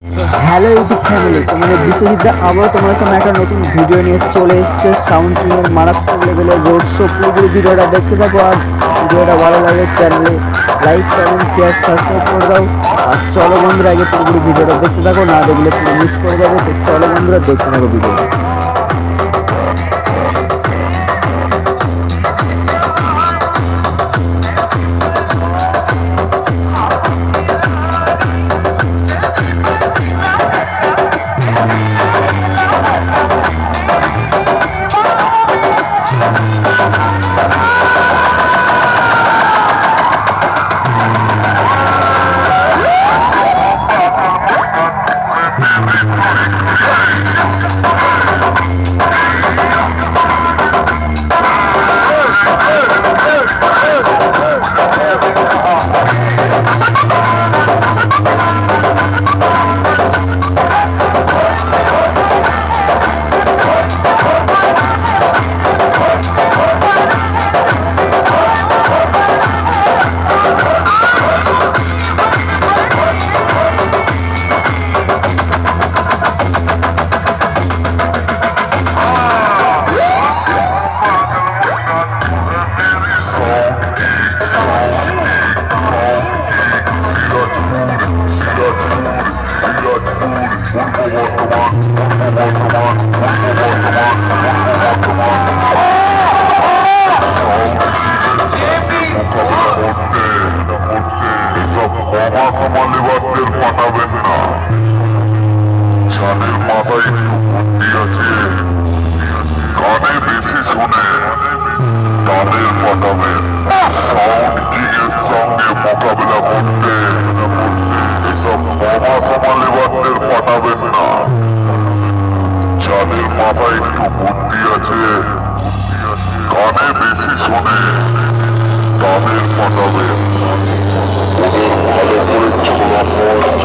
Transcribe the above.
তো hello YouTube family, তোমাদের বিশ্বজিৎ দা আবারও তোমাদের সামনে একটা নতুন ভিডিও নিয়ে চলে এসেছে। সাউন্ড কিং এর মারাত্মক লেভেলের রোড শো। পুরোপুরি ভিডিওটা দেখতে থাকো, আর ভিডিওটা ভালো লাগলে চ্যানেলে লাইক কমেন্ট শেয়ার সাবস্ক্রাইব করে দাও। আর চলো বন্ধুরা, আগে পুরোপুরি ভিডিওটা দেখতে থাকো, না দেখলে পুরো মিস করে যাবে। তো চলো বন্ধুরা, দেখতে থাকো ভিডিওটা। পাঠাবেন না, যাদের মাথায় একটু বুদ্ধি আছে, কানে বেশি শোনে, তাদের পাঠাবেন। সাউন্ড কিং এর সঙ্গে মোকাবিলা করতে এসব বাবা সমা লেবারদের পাঠাবেন না, যাদের মাথায় একটু বুদ্ধি আছে, কানে বেশি শোনে, তাদের পাঠাবেন। ওদের ভালো করে চলাফল